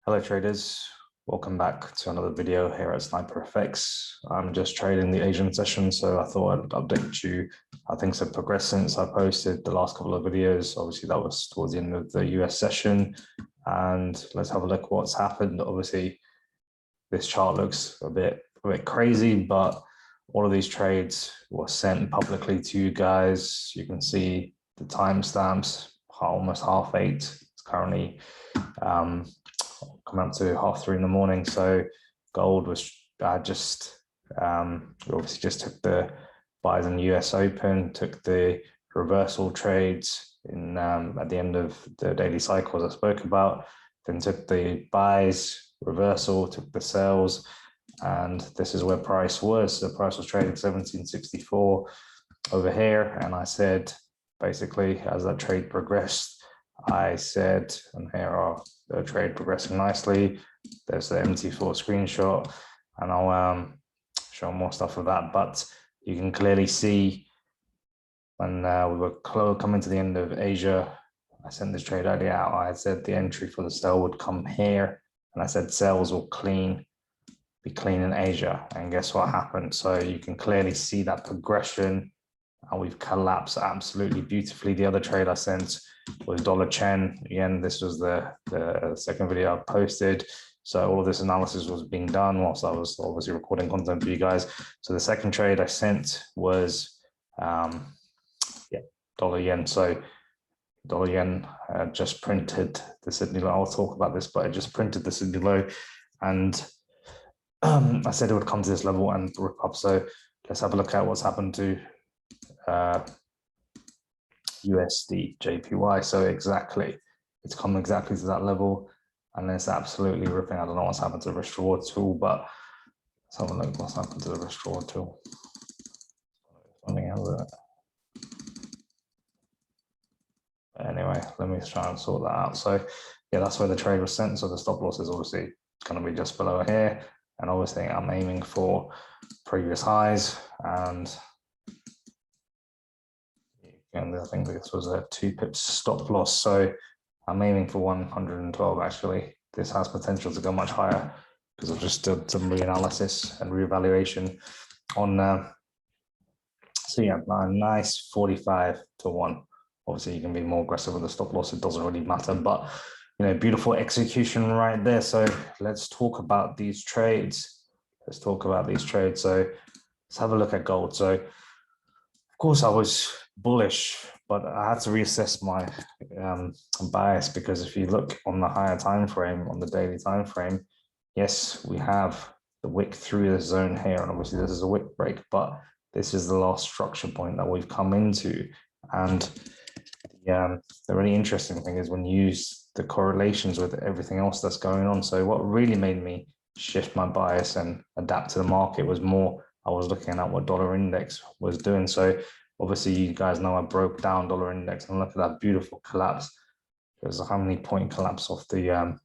Hello traders, welcome back to another video here at Sniper FX. I'm just trading the Asian session, so I thought I'd update you how things have progressed since I posted the last couple of videos. Obviously that was towards the end of the US session, and let's have a look at what's happened. Obviously this chart looks a bit crazy, but all of these trades were sent publicly to you guys. You can see the timestamps, almost 8:30. It's currently come up to 3:30 in the morning. So gold was we obviously just took the buys in the US Open, took the reversal trades in at the end of the daily cycles I spoke about, then took the buys, reversal, took the sells, and this is where price was. So price was trading 1764 over here, and I said basically as that trade progressed, I said, and here are the trade progressing nicely. There's the MT4 screenshot, and I'll show more stuff of that. But you can clearly see when we were coming to the end of Asia, I sent this trade earlier out. I had said the entry for the sell would come here, and I said sales will be clean in Asia. And guess what happened? So you can clearly see that progression, and we've collapsed absolutely beautifully. The other trade I sent was dollar yen. Again, this was the second video I posted. So all of this analysis was being done whilst I was obviously recording content for you guys. So the second trade I sent was dollar yen. So dollar yen just printed the Sydney low. I'll talk about this, but it just printed the Sydney low, and I said it would come to this level and rip up. So let's have a look at what's happened to USD JPY. So exactly, it's come exactly to that level, and it's absolutely ripping. I don't know what's happened to the risk reward tool, but let's have a look what's happened to the risk reward tool. Anyway, let me try and sort that out. So yeah, that's where the trade was sent. So the stop loss is obviously going to be just below here, and obviously I'm aiming for previous highs, and I think this was a 2 pips stop loss. So I'm aiming for 112 actually. This has potential to go much higher because I've just did some reanalysis and reevaluation on so yeah, a nice 45 to 1. Obviously you can be more aggressive with the stop loss, it doesn't really matter, but you know, beautiful execution right there. So let's talk about these trades. So let's have a look at gold. So of course I was bullish, but I had to reassess my bias, because if you look on the higher time frame, on the daily time frame, yes, we have the wick through the zone here, and obviously this is a wick break, but this is the last structure point that we've come into. And the really interesting thing is when you use the correlations with everything else that's going on. So what really made me shift my bias and adapt to the market was more, I was looking at what dollar index was doing. So obviously you guys know I broke down dollar index, and look at that beautiful collapse. There's a how many point collapse off the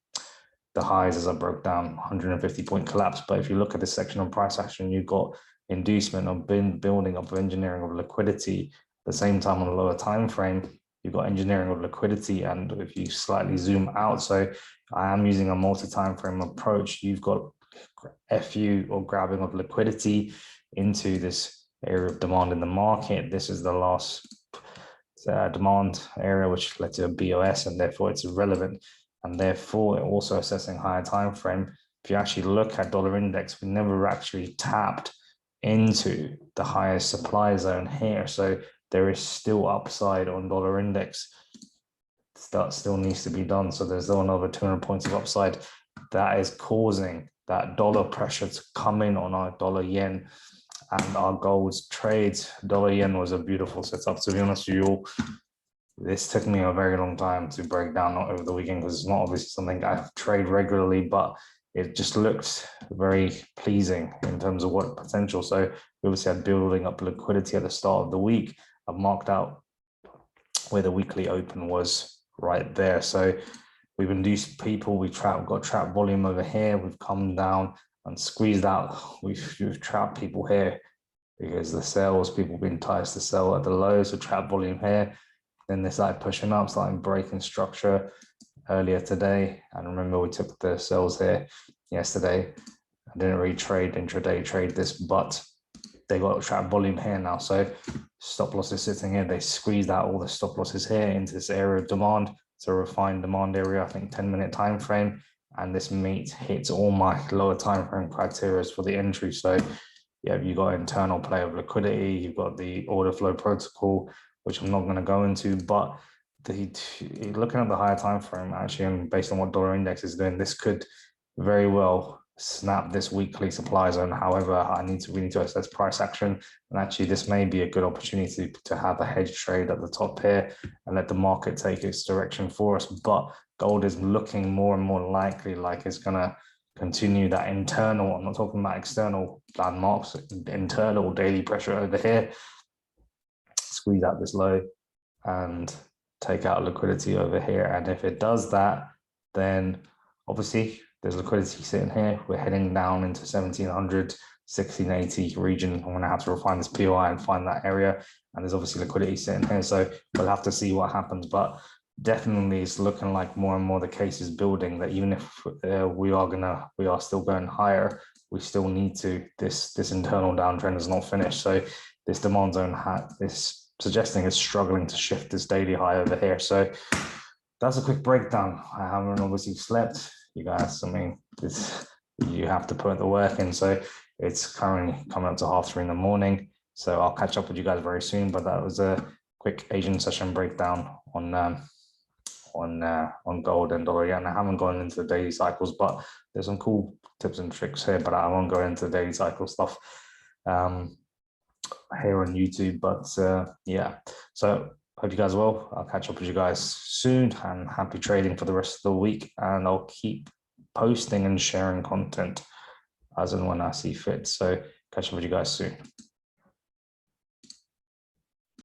highs as I broke down, 150 point collapse. But if you look at this section on price action, you've got inducement of building up, engineering of liquidity. At the same time, on a lower time frame, you've got engineering of liquidity. And if you slightly zoom out, so I am using a multi-time frame approach, you've got FU or grabbing of liquidity into this area of demand in the market. This is the last demand area, which led to a BOS, and therefore it's irrelevant. And therefore also assessing higher time frame, if you actually look at dollar index, we never actually tapped into the highest supply zone here. So there is still upside on dollar index. That still needs to be done. So there's still another 200 points of upside that is causing that dollar pressure to come in on our dollar yen and our gold's trades. Dollar yen was a beautiful setup, to be honest with you all. This took me a very long time to break down over the weekend, because it's not obviously something I trade regularly, but it just looked very pleasing in terms of what potential. So we obviously had building up liquidity at the start of the week. I've marked out where the weekly open was right there. So we've induced people, we've got trap volume over here, we've come down and squeezed out, we've trapped people here because the sales, people have been enticed to sell at the lows, so trap volume here. Then they started pushing up, starting breaking structure. earlier today. And remember, we took the sells here yesterday. I didn't really trade intraday trade this, but they got trap volume here now. So stop losses sitting here. They squeezed out all the stop losses here into this area of demand. It's a refined demand area, I think 10-minute time frame. And this meet hits all my lower time frame criteria for the entry. So yeah, you've got internal play of liquidity, you've got the order flow protocol, which I'm not going to go into, but looking at the higher time frame, actually, and based on what dollar index is doing, this could very well snap this weekly supply zone. However, we need to assess price action, and actually this may be a good opportunity to have a hedge trade at the top here and let the market take its direction for us. But gold is looking more and more likely like it's going to continue that internal, I'm not talking about external landmarks, internal daily pressure over here, squeeze out this low and take out liquidity over here. And if it does that, then obviously there's liquidity sitting here. We're heading down into 1700, 1680 region. I'm going to have to refine this POI and find that area. And there's obviously liquidity sitting here. So we'll have to see what happens. But definitely it's looking like more and more the case is building that even if we are still going higher, we still need to, this internal downtrend is not finished. So this demand zone this suggesting it's struggling to shift this daily high over here. So that's a quick breakdown. I haven't obviously slept, you guys. I mean, you have to put the work in. So it's currently coming up to 3:30 in the morning. So I'll catch up with you guys very soon. But that was a quick Asian session breakdown on gold and dollar. And I haven't gone into the daily cycles, but there's some cool tips and tricks here. But I won't go into the daily cycle stuff here on YouTube. But yeah, so hope you guys are well. I'll catch up with you guys soon, and happy trading for the rest of the week. And I'll keep posting and sharing content as and when I see fit. So catch up with you guys soon.